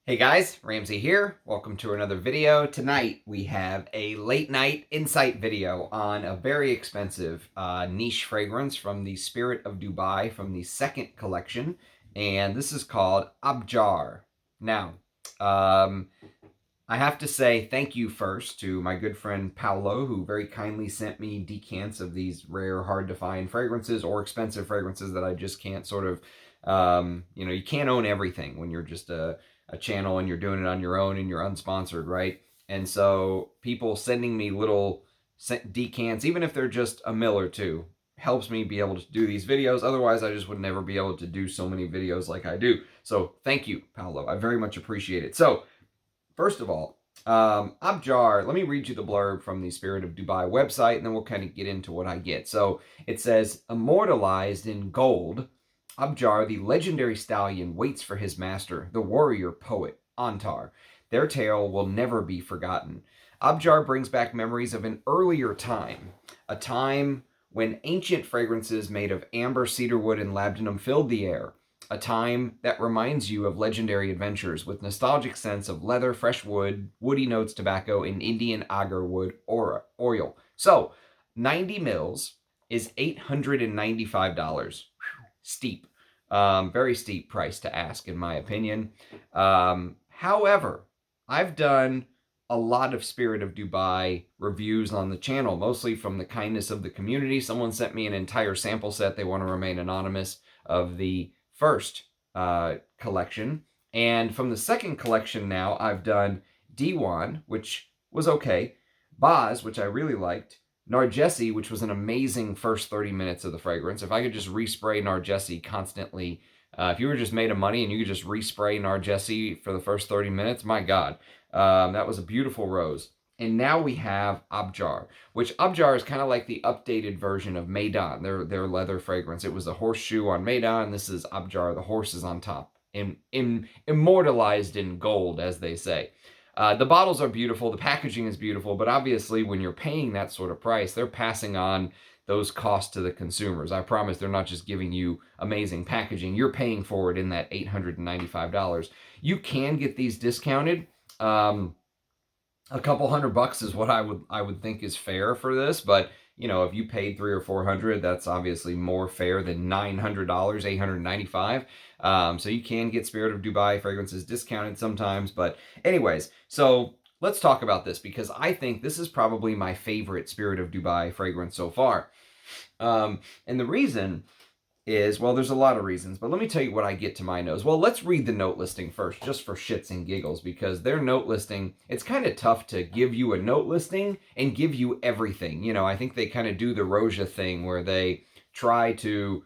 Hey guys, Ramsey here. Welcome to another video. Tonight we have a late night insight video on a very expensive niche fragrance from the Spirit of Dubai from the second collection, and this is called Abjar. Now, I have to say thank you first to my good friend Paolo, who very kindly sent me decants of these rare, hard to find fragrances or expensive fragrances that I just can't sort of, you can't own everything when you're just a channel and you're doing it on your own and you're unsponsored, right? And so people sending me little decants, even if they're just a mil or two, helps me be able to do these videos. Otherwise, I just would never be able to do so many videos like I do. So thank you, Paolo. I very much appreciate it. So first of all, Abjar, let me read you the blurb from the Spirit of Dubai website, and then we'll kind of get into what I get. So it says, immortalized in gold, Abjar, the legendary stallion, waits for his master, the warrior poet, Antar. Their tale will never be forgotten. Abjar brings back memories of an earlier time, a time when ancient fragrances made of amber, cedarwood, and labdanum filled the air, a time that reminds you of legendary adventures with nostalgic sense of leather, fresh wood, woody notes, tobacco, and Indian agar wood oil. So, 90 mils is $895. Steep. Very steep price to ask, in my opinion. However, I've done a lot of Spirit of Dubai reviews on the channel, mostly from the kindness of the community. Someone sent me an entire sample set. They want to remain anonymous, of the first collection. And from the second collection now, I've done Diwan, which was okay, Baz, which I really liked, Narjesi, which was an amazing first 30 minutes of the fragrance. If I could just respray Narjesi constantly, if you were just made of money and you could just respray Narjesi for the first 30 minutes, my God, that was a beautiful rose. And now we have Abjar, which Abjar is kind of like the updated version of Meydan, their leather fragrance. It was a horseshoe on Meydan. This is Abjar. The horse is on top, immortalized in gold, as they say. The bottles are beautiful. The packaging is beautiful. But obviously, when you're paying that sort of price, they're passing on those costs to the consumers. I promise they're not just giving you amazing packaging. You're paying for it in that $895. You can get these discounted. A couple $100 is what I would think is fair for this, but if you paid $300 or $400, that's obviously more fair than $900, $895. So you can get Spirit of Dubai fragrances discounted sometimes, but anyways, so let's talk about this because I think this is probably my favorite Spirit of Dubai fragrance so far. And the reason is, well, there's a lot of reasons, but let me tell you what I get to my nose. Well, let's read the note listing first, just for shits and giggles, because their note listing, it's kind of tough to give you a note listing and give you everything. I think they kind of do the Roja thing where they try to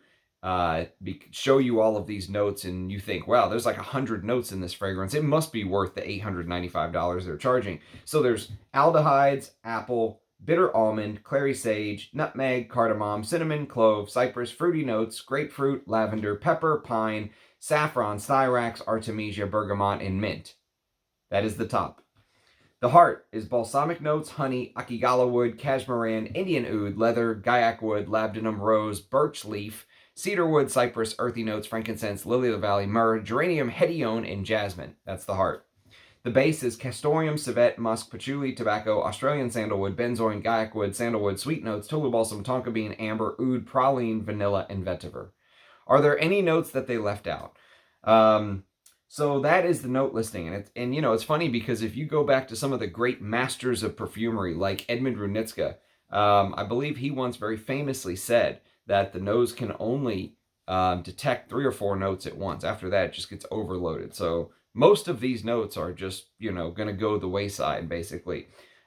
show you all of these notes and you think, wow, there's like 100 notes in this fragrance. It must be worth the $895 they're charging. So there's aldehydes, apple, bitter almond, clary sage, nutmeg, cardamom, cinnamon, clove, cypress, fruity notes, grapefruit, lavender, pepper, pine, saffron, styrax, artemisia, bergamot, and mint. That is the top. The heart is balsamic notes, honey, akigala wood, cashmeran, Indian oud, leather, gaiac wood, labdanum, rose, birch leaf, cedarwood, cypress, earthy notes, frankincense, lily of the valley, myrrh, geranium, hedione, and jasmine. That's the heart. The base is castoreum, civet, musk, patchouli, tobacco, Australian sandalwood, benzoin, gaiac wood, sandalwood, sweet notes, tolu balsam, tonka bean, amber, oud, praline, vanilla, and vetiver. Are there any notes that they left out? So that is the note listing. And it's funny because if you go back to some of the great masters of perfumery, like Edmund Runitska, I believe he once very famously said that the nose can only detect 3 or 4 notes at once. After that, it just gets overloaded. So most of these notes are just, going to go the wayside, basically.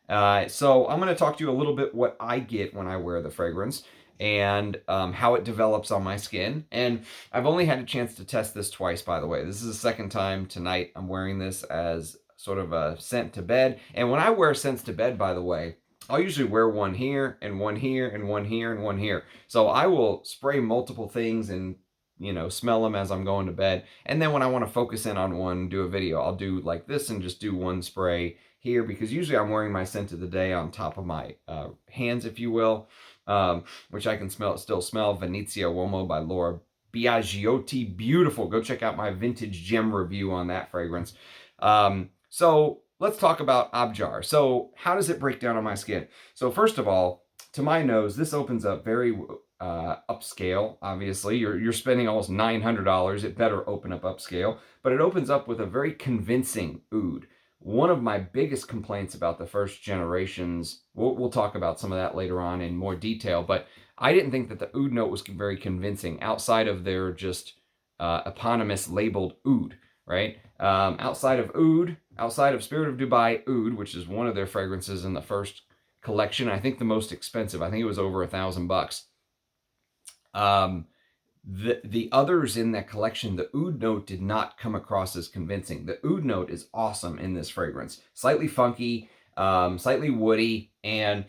So I'm going to talk to you a little bit what I get when I wear the fragrance and how it develops on my skin. And I've only had a chance to test this twice, by the way. This is the second time tonight I'm wearing this as sort of a scent to bed. And when I wear scents to bed, by the way, I'll usually wear one here and one here and one here and one here. So I will spray multiple things and smell them as I'm going to bed. And then when I want to focus in on one, do a video, I'll do like this and just do one spray here because usually I'm wearing my scent of the day on top of my hands, if you will, which I can still smell. Venezia Uomo by Laura Biagiotti. Beautiful. Go check out my vintage gem review on that fragrance. So let's talk about Abjar. So how does it break down on my skin? So first of all, to my nose, this opens up very upscale. Obviously, you're spending almost $900. It better open up upscale, but it opens up with a very convincing oud. One of my biggest complaints about the first generations, we'll talk about some of that later on in more detail, but I didn't think that the oud note was very convincing outside of their just eponymous labeled oud, right? Outside of oud, outside of Spirit of Dubai Oud, which is one of their fragrances in the first collection, I think the most expensive. I think it was over $1,000. The others in that collection, the oud note did not come across as convincing. The oud note is awesome in this fragrance. Slightly funky, slightly woody, and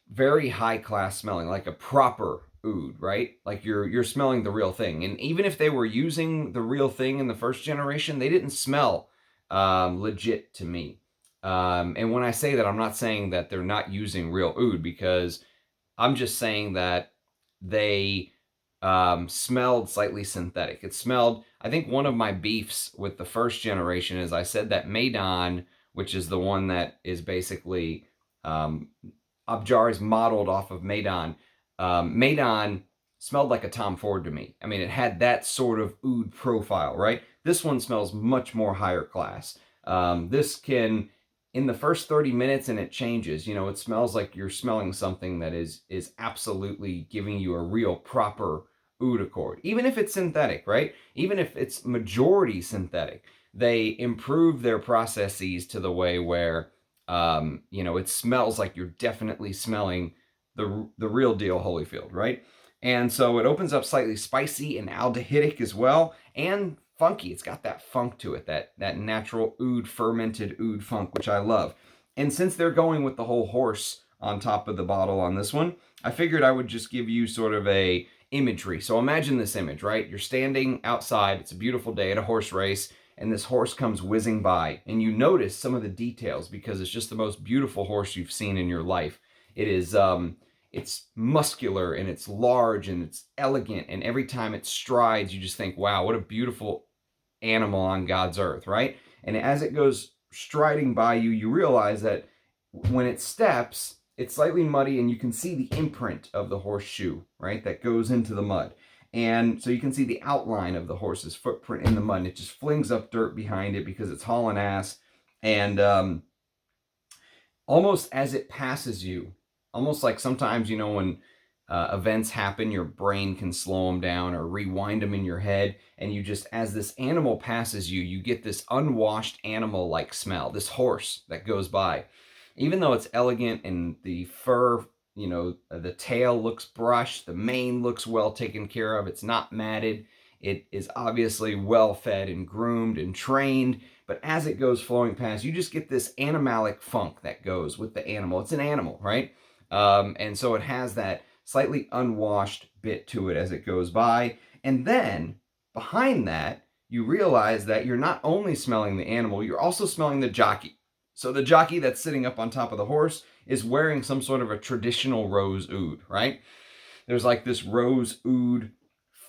very high class smelling, like a proper oud, right? Like you're smelling the real thing. And even if they were using the real thing in the first generation, they didn't smell legit to me. And when I say that, I'm not saying that they're not using real oud, because I'm just saying that they smelled slightly synthetic. It smelled, I think one of my beefs with the first generation is I said that Meydan, which is the one that is basically Abjar is modeled off of Meydan. Meydan smelled like a Tom Ford to me. I mean, it had that sort of oud profile, right? This one smells much more higher class. This can, in the first 30 minutes, and it changes, you know, it smells like you're smelling something that is absolutely giving you a real proper oud accord. Even if it's synthetic, right? Even if it's majority synthetic, they improve their processes to the way where, you know, it smells like you're definitely smelling the real deal Holyfield, right? And so it opens up slightly spicy and aldehydic as well, and funky. It's got that funk to it, that natural oud, fermented oud funk, which I love. And since they're going with the whole horse on top of the bottle on this one, I figured I would just give you sort of a imagery. So imagine this image, right? You're standing outside. It's a beautiful day at a horse race, and this horse comes whizzing by, and you notice some of the details because it's just the most beautiful horse you've seen in your life. It is, it's muscular, and it's large, and it's elegant, and every time it strides, you just think, wow, what a beautiful animal on God's earth, right? And as it goes striding by you, you realize that when it steps, it's slightly muddy, and you can see the imprint of the horseshoe, right, that goes into the mud. And so you can see the outline of the horse's footprint in the mud, and it just flings up dirt behind it because it's hauling ass. And almost as it passes you, almost like sometimes, you know, when events happen, your brain can slow them down or rewind them in your head, and you just, as this animal passes you, you get this unwashed animal-like smell, this horse that goes by. Even though it's elegant and the fur, you know, the tail looks brushed, the mane looks well taken care of, it's not matted, it is obviously well fed and groomed and trained, but as it goes flowing past, you just get this animalic funk that goes with the animal. It's an animal, right? And so it has that slightly unwashed bit to it as it goes by. And then behind that, you realize that you're not only smelling the animal, you're also smelling the jockey. So the jockey that's sitting up on top of the horse is wearing some sort of a traditional rose oud, right? There's like this rose oud,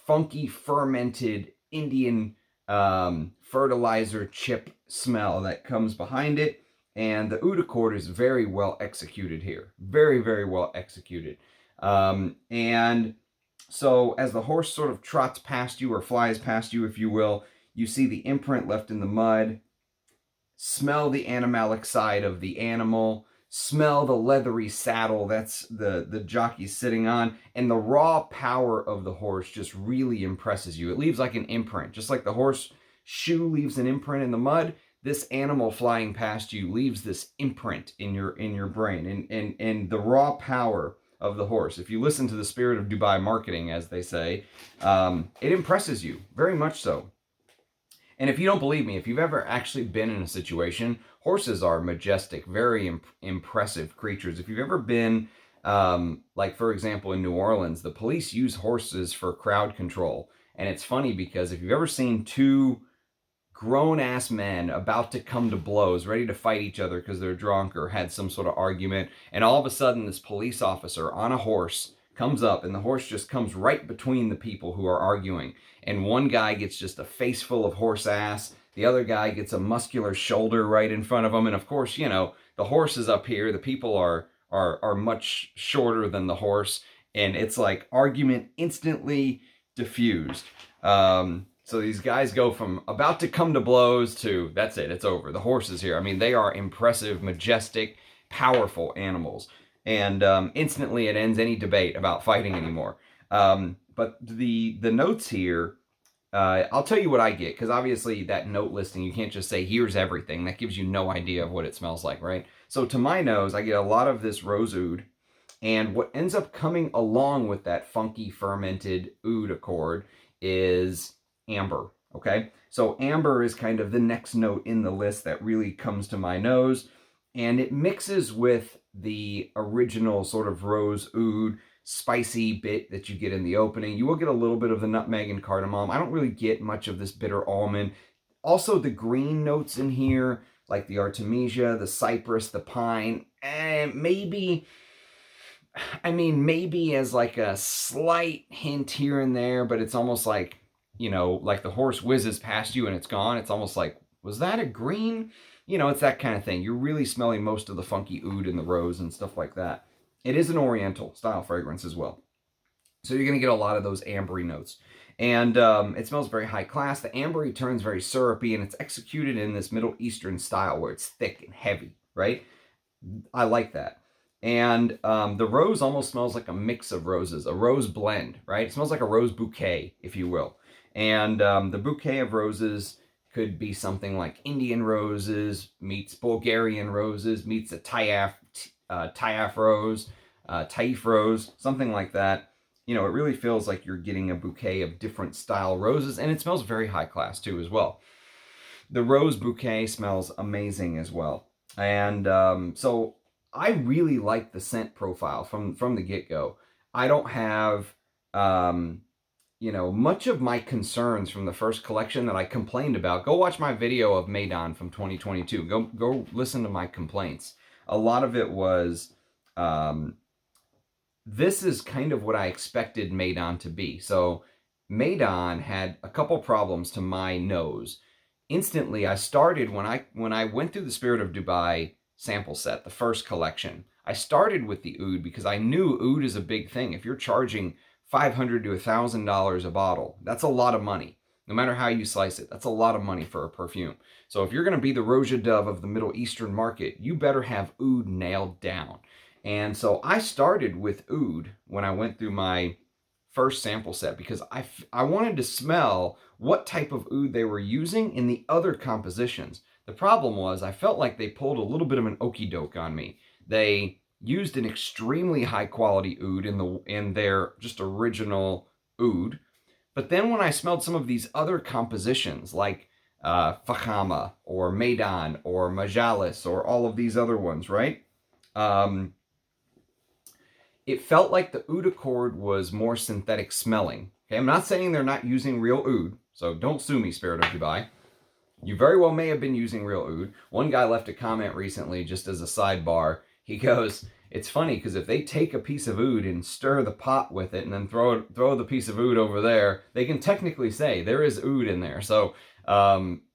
funky, fermented Indian fertilizer chip smell that comes behind it. And the oud accord is very well executed here. Very, very well executed. And so as the horse sort of trots past you, or flies past you, if you will, you see the imprint left in the mud. Smell the animalic side of the animal, smell the leathery saddle that's the jockey sitting on, and the raw power of the horse just really impresses you. It leaves like an imprint, just like the horse shoe leaves an imprint in the mud. This animal flying past you leaves this imprint in your brain, and the raw power of the horse. If you listen to the Spirit of Dubai marketing, as they say, it impresses you very much so. And if you don't believe me, if you've ever actually been in a situation, horses are majestic, very impressive creatures. If you've ever been, like for example, in New Orleans, the police use horses for crowd control. And it's funny because if you've ever seen two grown-ass men about to come to blows, ready to fight each other because they're drunk or had some sort of argument, and all of a sudden this police officer on a horse comes up, and the horse just comes right between the people who are arguing, and one guy gets just a face full of horse ass, The other guy gets a muscular shoulder right in front of him. And of course, you know, the horse is up here. The people are much shorter than the horse. And it's like argument instantly diffused. So these guys go from about to come to blows to that's it, it's over. The horse is here. I mean, they are impressive, majestic, powerful animals. And instantly it ends any debate about fighting anymore. But the notes here, I'll tell you what I get, because obviously that note listing, you can't just say, here's everything. That gives you no idea of what it smells like, right? So to my nose, I get a lot of this rose oud. And what ends up coming along with that funky fermented oud accord is amber, okay? So amber is kind of the next note in the list that really comes to my nose. And it mixes with the original sort of rose oud spicy bit that you get in the opening. You will get a little bit of the nutmeg and cardamom. I don't really get much of this bitter almond. Also the green notes in here, like the artemisia, the cypress, the pine, and maybe as like a slight hint here and there, but it's almost like, you know, like the horse whizzes past you and it's gone. It's almost like, was that a green? You know, it's that kind of thing. You're really smelling most of the funky oud and the rose and stuff like that. It is an oriental style fragrance as well. So you're going to get a lot of those ambery notes. And it smells very high class. The ambery turns very syrupy, and it's executed in this Middle Eastern style where it's thick and heavy, right? I like that. And the rose almost smells like a mix of roses, a rose blend, right? It smells like a rose bouquet, if you will. And the bouquet of roses could be something like Indian roses meets Bulgarian roses meets a Taif rose, Taif rose, something like that. You know, it really feels like you're getting a bouquet of different style roses, and it smells very high class too as well. The rose bouquet smells amazing as well. And so I really like the scent profile from the get-go. I don't have, you know, much of my concerns from the first collection that I complained about. Go watch my video of Meydan from 2022. Go listen to my complaints. A lot of it was, this is kind of what I expected Meydan to be. So Meydan had a couple problems to my nose. Instantly, I started, when I went through the Spirit of Dubai sample set, the first collection, I started with the oud because I knew oud is a big thing. If you're charging $500 to $1,000 a bottle, that's a lot of money. No matter how you slice it, that's a lot of money for a perfume. So if you're going to be the Roja Dove of the Middle Eastern market, you better have oud nailed down. And so I started with oud when I went through my first sample set because I wanted to smell what type of oud they were using in the other compositions. The problem was I felt like they pulled a little bit of an okie doke on me. They used an extremely high quality oud in their just original oud. But then when I smelled some of these other compositions like Fakhama or Meydan or Majalis or all of these other ones, right? It felt like the oud accord was more synthetic smelling. Okay, I'm not saying they're not using real oud, so don't sue me, Spirit of Dubai. You very well may have been using real oud. One guy left a comment recently, just as a sidebar. He goes, it's funny because if they take a piece of oud and stir the pot with it and then throw the piece of oud over there, they can technically say there is oud in there. So,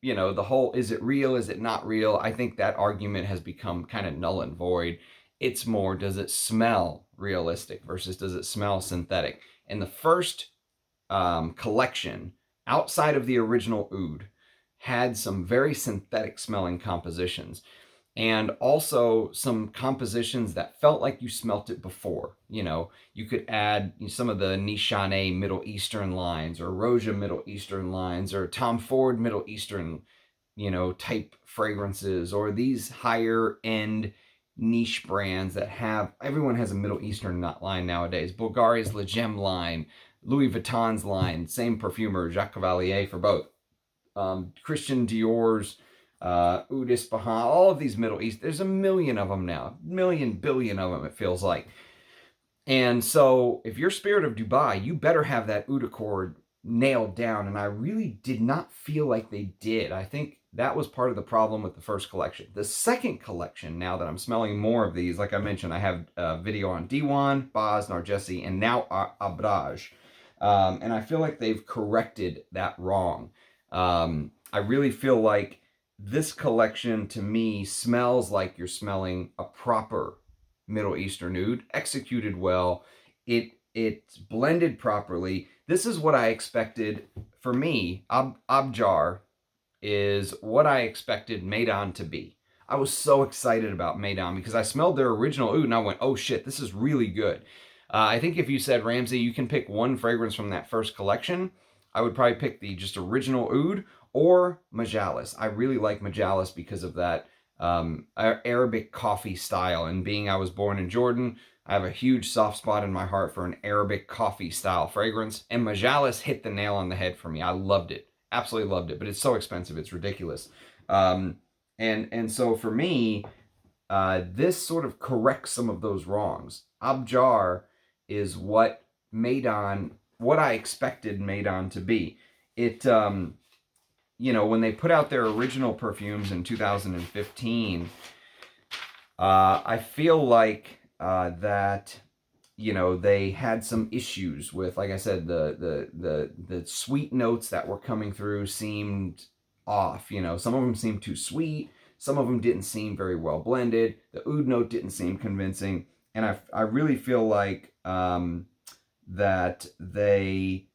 you know, the whole, is it real, is it not real? I think that argument has become kind of null and void. It's more, does it smell realistic versus does it smell synthetic? And the first collection, outside of the original oud, had some very synthetic smelling compositions. And also some compositions that felt like you smelt it before. You know, you could add some of the Nishane Middle Eastern lines or Roja Middle Eastern lines or Tom Ford Middle Eastern, you know, type fragrances, or these higher end niche brands that have, everyone has a Middle Eastern line nowadays. Bulgaria's Le Gem line, Louis Vuitton's line, same perfumer, Jacques Cavalier for both. Christian Dior's Oud Ispahan, all of these Middle East, there's a million of them now, billion of them it feels like. And so if you're Spirit of Dubai, you better have that oud accord nailed down, and I really did not feel like they did. I think that was part of the problem with the first collection. The second collection, now that I'm smelling more of these, like I mentioned, I have a video on Diwan, Baz, Narjesi, and now Abjar. And I feel like they've corrected that wrong. I really feel like this collection to me smells like you're smelling a proper Middle Eastern oud, executed well. It's blended properly. This is what I expected for me. Abjar is what I expected Meydan to be. I was so excited about Meydan because I smelled their original oud and I went, oh shit, this is really good. I think if you said, Ramsey, you can pick one fragrance from that first collection, I would probably pick the just original oud or Majalis. I really like Majalis because of that Arabic coffee style. And being I was born in Jordan, I have a huge soft spot in my heart for an Arabic coffee style fragrance. And Majalis hit the nail on the head for me. I loved it. Absolutely loved it. But it's so expensive. It's ridiculous. And so for me, this sort of corrects some of those wrongs. Abjar is what I expected Meydan to be. It, when they put out their original perfumes in 2015, I feel like that, they had some issues with, like I said, the sweet notes that were coming through seemed off. Some of them seemed too sweet. Some of them didn't seem very well blended. The oud note didn't seem convincing. And I really feel like that they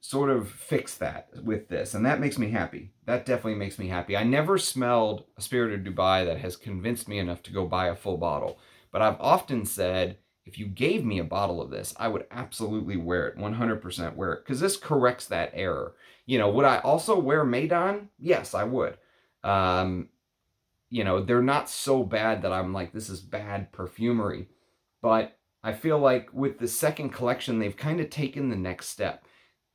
sort of fixed that with this. And that makes me happy. That definitely makes me happy. I never smelled a Spirit of Dubai that has convinced me enough to go buy a full bottle. But I've often said, if you gave me a bottle of this, I would absolutely wear it, 100% wear it. Because this corrects that error. Would I also wear Meydan? Yes, I would. They're not so bad that I'm like, this is bad perfumery. But I feel like with the second collection, they've kind of taken the next step.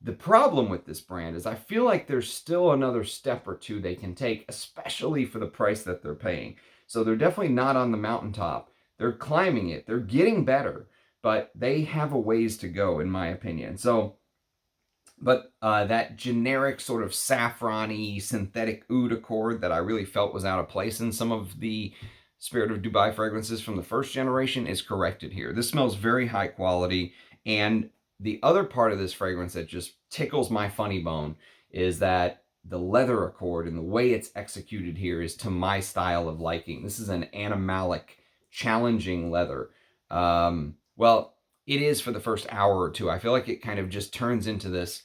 The problem with this brand is I feel like there's still another step or two they can take, especially for the price that they're paying. So they're definitely not on the mountaintop. They're climbing it. They're getting better, but they have a ways to go, in my opinion. But that generic sort of saffron-y synthetic oud accord that I really felt was out of place in some of the Spirit of Dubai fragrances from the first generation is corrected here. This smells very high quality. And the other part of this fragrance that just tickles my funny bone is that the leather accord and the way it's executed here is to my style of liking. This is an animalic, challenging leather. Well, it is for the first hour or two. I feel like it kind of just turns into this,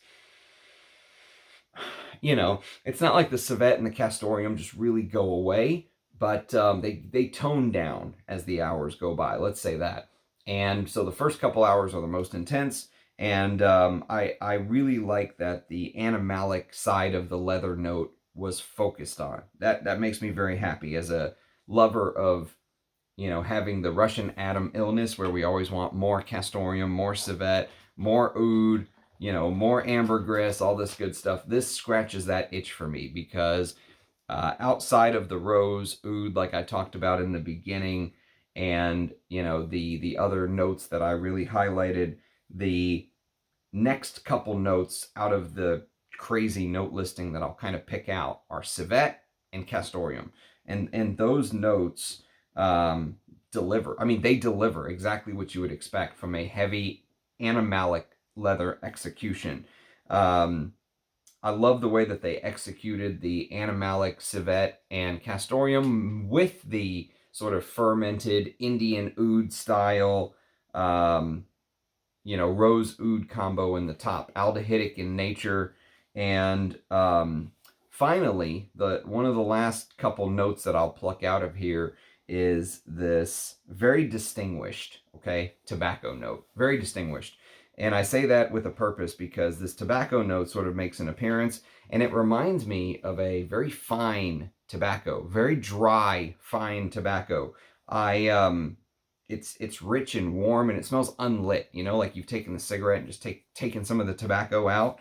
it's not like the civet and the castoreum just really go away, but they tone down as the hours go by. Let's say that. And so the first couple hours are the most intense. And I really like that the animalic side of the leather note was focused on. That makes me very happy as a lover of, having the Russian Atom illness where we always want more castoreum, more civet, more oud, more ambergris, all this good stuff. This scratches that itch for me because outside of the rose oud, like I talked about in the beginning, and, the other notes that I really highlighted, the next couple notes out of the crazy note listing that I'll kind of pick out are civet and castoreum. And those notes deliver. I mean, they deliver exactly what you would expect from a heavy animalic leather execution. I love the way that they executed the animalic civet and castoreum with the sort of fermented Indian oud style, rose oud combo in the top, aldehydic in nature. And finally, one of the last couple notes that I'll pluck out of here is this very distinguished, tobacco note. Very distinguished. And I say that with a purpose because this tobacco note sort of makes an appearance, and it reminds me of a very fine tobacco, very dry, fine tobacco. It's rich and warm, and it smells unlit, like you've taken the cigarette and just taken some of the tobacco out.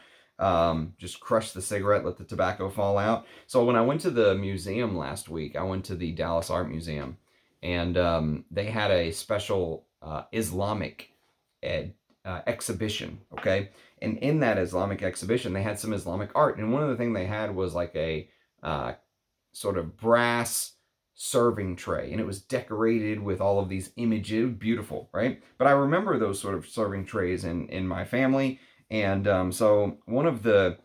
Just crush the cigarette, let the tobacco fall out. So when I went to the museum last week, I went to the Dallas Art Museum, and they had a special Islamic exhibition, and in that Islamic exhibition, they had some Islamic art, and one of the things they had was like a sort of brass serving tray, and it was decorated with all of these images, beautiful, right? But I remember those sort of serving trays in my family, and so one of the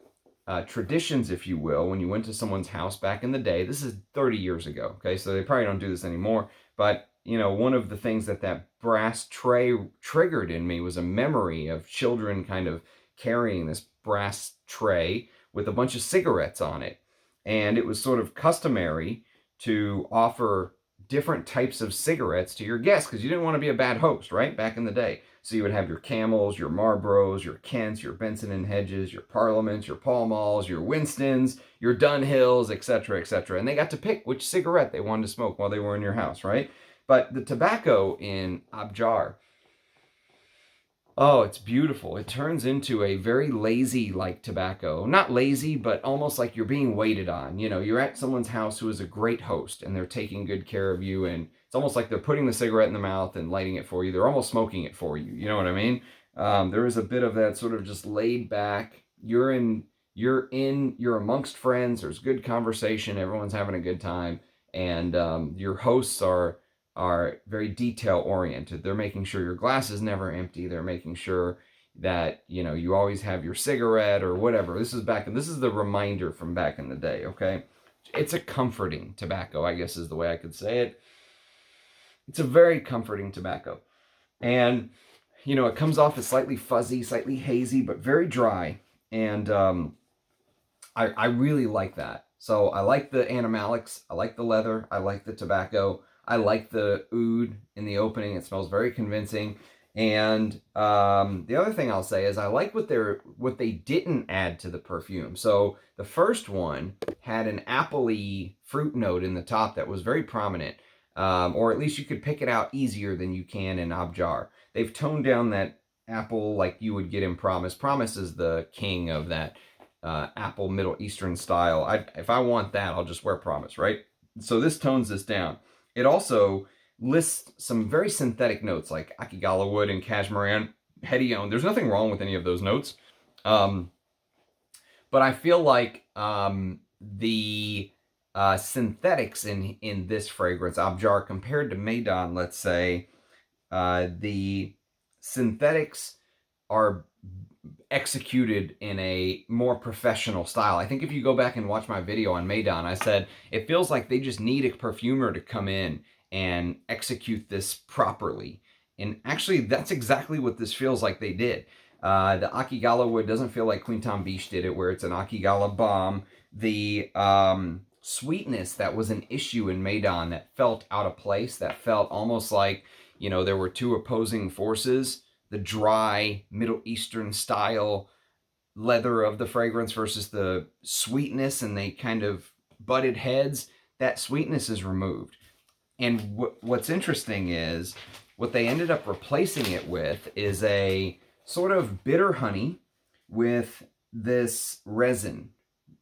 traditions, if you will, when you went to someone's house back in the day. This is 30 years ago, okay? So they probably don't do this anymore. But, you know, one of the things that brass tray triggered in me was a memory of children kind of carrying this brass tray with a bunch of cigarettes on it. And it was sort of customary to offer different types of cigarettes to your guests because you didn't want to be a bad host, right? Back in the day. So you would have your Camels, your Marlboros, your Kents, your Benson and Hedges, your Parliaments, your Pall Malls, your Winstons, your Dunhills, etc., etc. And they got to pick which cigarette they wanted to smoke while they were in your house, right? But the tobacco in Abjar, oh, it's beautiful. It turns into a very lazy-like tobacco. Not lazy, but almost like you're being waited on. You know, you're at someone's house who is a great host, and they're taking good care of you, and it's almost like they're putting the cigarette in the mouth and lighting it for you. They're almost smoking it for you. You know what I mean? There is a bit of that sort of just laid back. You're amongst friends. There's good conversation. Everyone's having a good time, and your hosts are very detail oriented. They're making sure your glass is never empty. They're making sure that, you know, you always have your cigarette or whatever. This is the reminder from back in the day, okay? It's a comforting tobacco, I guess is the way I could say it. It's a very comforting tobacco. And, you know, it comes off as slightly fuzzy, slightly hazy, but very dry. And I really like that. So I like the animalics. I like the leather. I like the tobacco. I like the oud in the opening. It smells very convincing. And the other thing I'll say is I like what they didn't add to the perfume. So the first one had an apple-y fruit note in the top that was very prominent. Or at least you could pick it out easier than you can in Abjar. They've toned down that apple like you would get in Promise. Promise is the king of that apple Middle Eastern style. If I want that, I'll just wear Promise, right? So this tones this down. It also lists some very synthetic notes like Akigala wood and Cashmeran, Hedione. There's nothing wrong with any of those notes. But I feel like the synthetics in this fragrance, Abjar, compared to Meydan, let's say, the synthetics are executed in a more professional style. I think if you go back and watch my video on Meydan, I said it feels like they just need a perfumer to come in and execute this properly. And actually, that's exactly what this feels like they did. The Akigala wood doesn't feel like Quinton Biche did it, where it's an Akigala bomb. The sweetness that was an issue in Meydan that felt out of place, that felt almost like, you know, there were two opposing forces. The dry Middle Eastern style leather of the fragrance versus the sweetness, and they kind of butted heads. That sweetness is removed. And what's interesting is what they ended up replacing it with is a sort of bitter honey with this resin,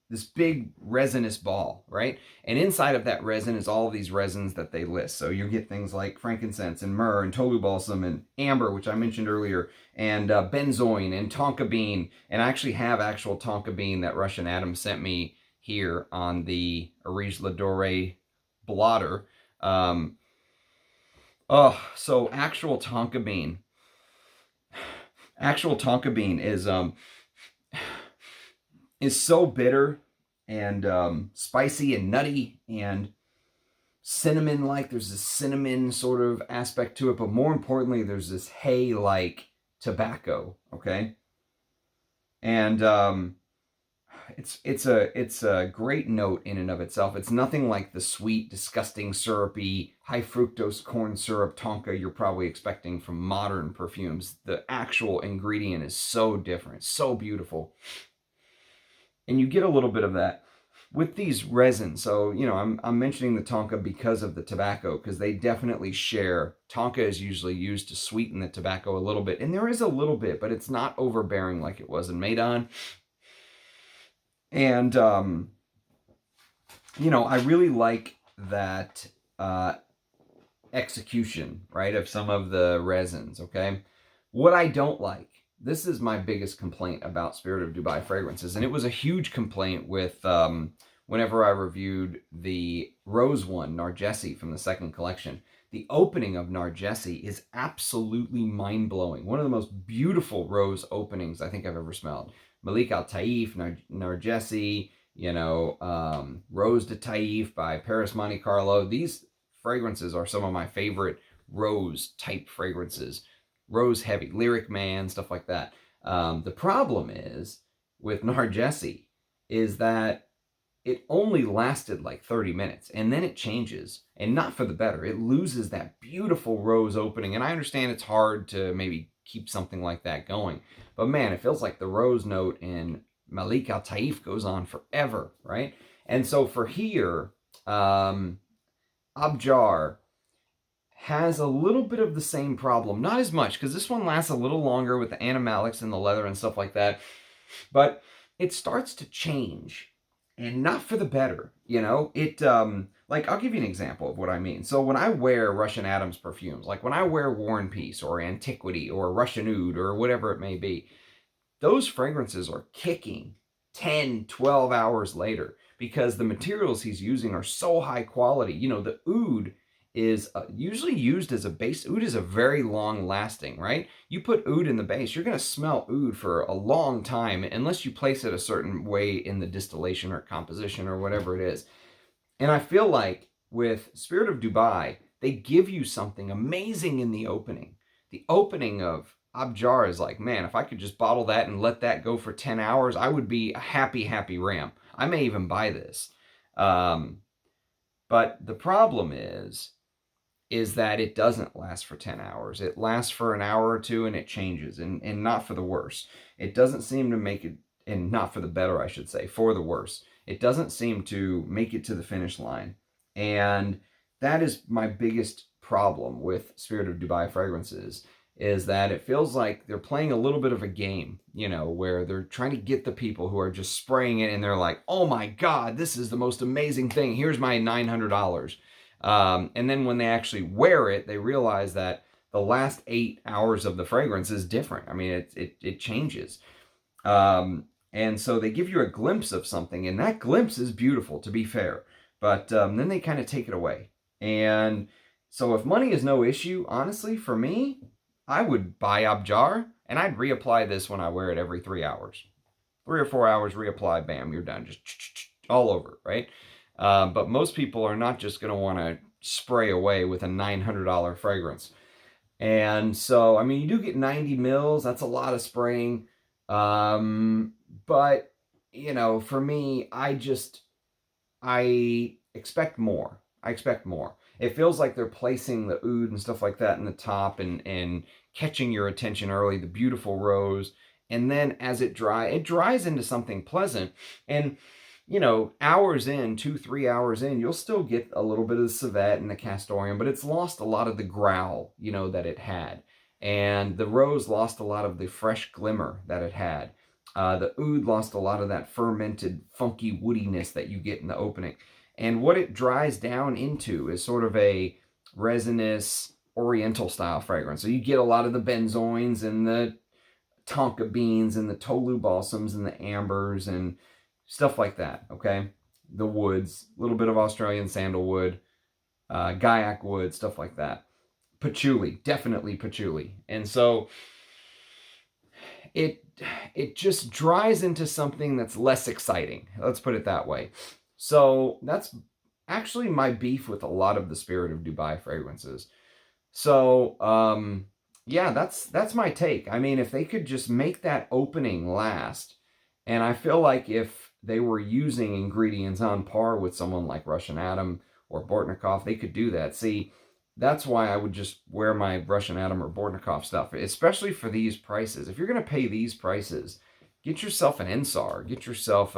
this big resinous ball, right? And inside of that resin is all of these resins that they list. So you get things like frankincense and myrrh and tolu balsam and amber, which I mentioned earlier, and benzoin and tonka bean. And I actually have actual tonka bean that Russian Adam sent me here on the Arige La Dorée blotter. So actual tonka bean. Actual tonka bean is so bitter and spicy and nutty and cinnamon-like. There's this cinnamon sort of aspect to it, but more importantly, there's this hay-like tobacco, okay? And it's a great note in and of itself. It's nothing like the sweet, disgusting, syrupy, high fructose corn syrup tonka you're probably expecting from modern perfumes. The actual ingredient is so different, so beautiful. And you get a little bit of that with these resins. So, you know, I'm mentioning the tonka because of the tobacco, because they definitely share. Tonka is usually used to sweeten the tobacco a little bit. And there is a little bit, but it's not overbearing like it was in Meydan. And, you know, I really like that execution, right, of some of the resins, okay? What I don't like, this is my biggest complaint about Spirit of Dubai fragrances, and it was a huge complaint with whenever I reviewed the Rose one, Narjesi, from the second collection. The opening of Narjesi is absolutely mind-blowing. One of the most beautiful rose openings I think I've ever smelled. Malik Al Taif, Narjesi, Rose de Taif by Paris Monte Carlo. These fragrances are some of my favorite rose type fragrances. Rose heavy, Lyric Man, stuff like that. The problem is with Narjesi is that it only lasted like 30 minutes and then it changes, and not for the better. It loses that beautiful rose opening, and I understand it's hard to maybe keep something like that going, but man, it feels like the rose note in Malik Al Taif goes on forever, right? And so for here, Abjar has a little bit of the same problem. Not as much, because this one lasts a little longer with the animalics and the leather and stuff like that, but it starts to change, and not for the better. Like, I'll give you an example of what I mean. So when I wear Russian Adams perfumes, like when I wear War and Peace or Antiquity or Russian Oud or whatever it may be, those fragrances are kicking 10, 12 hours later because the materials he's using are so high quality. The Oud is usually used as a base. Oud is a very long lasting, right? You put Oud in the base, you're going to smell Oud for a long time unless you place it a certain way in the distillation or composition or whatever it is. And I feel like with Spirit of Dubai, they give you something amazing in the opening. The opening of Abjar is like, man, if I could just bottle that and let that go for 10 hours, I would be a happy, happy ramp. I may even buy this. But the problem is that it doesn't last for 10 hours. It lasts for an hour or two and it changes, and not for the worse. It doesn't seem to make it, and not for the better, I should say, for the worse. It doesn't seem to make it to the finish line. And that is my biggest problem with Spirit of Dubai fragrances, is that it feels like they're playing a little bit of a game, where they're trying to get the people who are just spraying it and they're like, oh my God, this is the most amazing thing. Here's my $900. And then when they actually wear it, they realize that the last 8 hours of the fragrance is different. I mean, it changes. And so they give you a glimpse of something, and that glimpse is beautiful, to be fair. But then they kind of take it away. And so if money is no issue, honestly, for me, I would buy Abjar, and I'd reapply this when I wear it every 3 hours. 3 or 4 hours, reapply, bam, you're done. Just all over, right? But most people are not just going to want to spray away with a $900 fragrance. And so, I mean, you do get 90 mils. That's a lot of spraying. But, for me, I expect more. I expect more. It feels like they're placing the oud and stuff like that in the top and catching your attention early, the beautiful rose. And then as it dries into something pleasant. And, hours in, 2-3 hours in, you'll still get a little bit of the civet and the castoreum, but it's lost a lot of the growl, that it had. And the rose lost a lot of the fresh glimmer that it had. The oud lost a lot of that fermented, funky woodiness that you get in the opening. And what it dries down into is sort of a resinous, oriental style fragrance. So you get a lot of the benzoins and the tonka beans and the tolu balsams and the ambers and stuff like that, okay? The woods, a little bit of Australian sandalwood, gaiac wood, stuff like that. Patchouli, definitely patchouli. And so it just dries into something that's less exciting. Let's put it that way. So that's actually my beef with a lot of the Spirit of Dubai fragrances. So, yeah, that's my take. I mean, if they could just make that opening last, and I feel like if they were using ingredients on par with someone like Russian Adam or Bortnikov, they could do that. See, that's why I would just wear my Russian Adam or Bortnikov stuff, especially for these prices. If you're going to pay these prices, get yourself an NSAR. Get yourself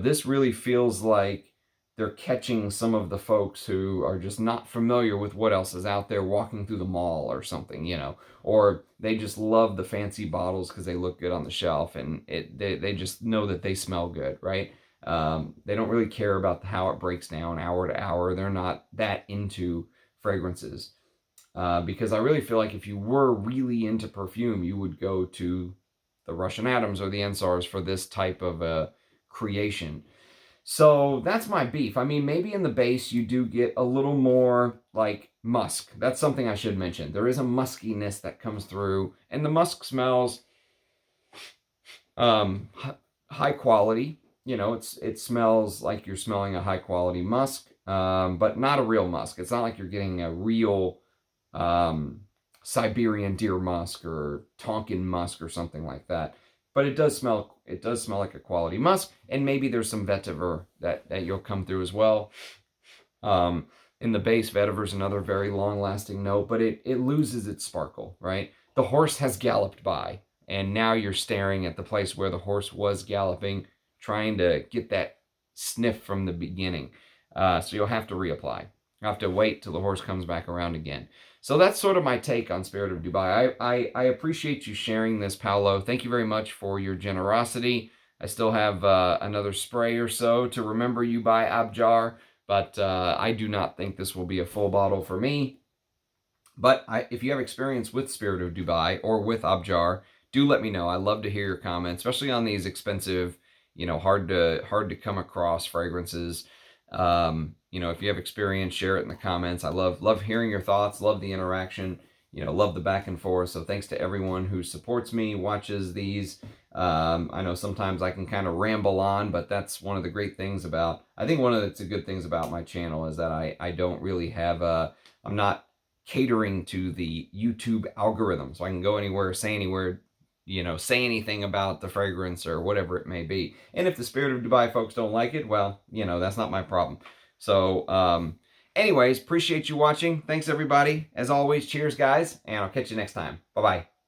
this really feels like they're catching some of the folks who are just not familiar with what else is out there walking through the mall or something, or they just love the fancy bottles because they look good on the shelf and they just know that they smell good, right? They don't really care about how it breaks down hour to hour. They're not that into fragrances. Because I really feel like if you were really into perfume, you would go to the Russian Adams or the NSARs for this type of creation. So that's my beef. I mean, maybe in the base you do get a little more like musk. That's something I should mention. There is a muskiness that comes through, and the musk smells High quality. You know, it smells like you're smelling a high quality musk, but not a real musk. It's not like you're getting a real Siberian deer musk or Tonkin musk or something like that. But it does smell. It does smell like a quality musk, and maybe there's some vetiver that you'll come through as well. In the base, vetiver is another very long-lasting note, but it loses its sparkle. Right, the horse has galloped by, and now you're staring at the place where the horse was galloping, trying to get that sniff from the beginning. So you'll have to reapply. You'll have to wait till the horse comes back around again. So that's sort of my take on Spirit of Dubai. I appreciate you sharing this, Paolo. Thank you very much for your generosity. I still have another spray or so to remember you by, Abjar, but I do not think this will be a full bottle for me. But if you have experience with Spirit of Dubai or with Abjar, do let me know. I love to hear your comments, especially on these expensive, hard to come across fragrances. If you have experience, share it in the comments. I love hearing your thoughts, love the interaction, love the back and forth. So thanks to everyone who supports me, watches these. I know sometimes I can kind of ramble on, but that's one of the great things about, I think one of the good things about my channel is that I don't really have I'm not catering to the YouTube algorithm. So I can go anywhere, say anywhere, say anything about the fragrance or whatever it may be. And if the Spirit of Dubai folks don't like it, well, that's not my problem. So, anyways, appreciate you watching. Thanks, everybody. As always, cheers, guys, and I'll catch you next time. Bye-bye.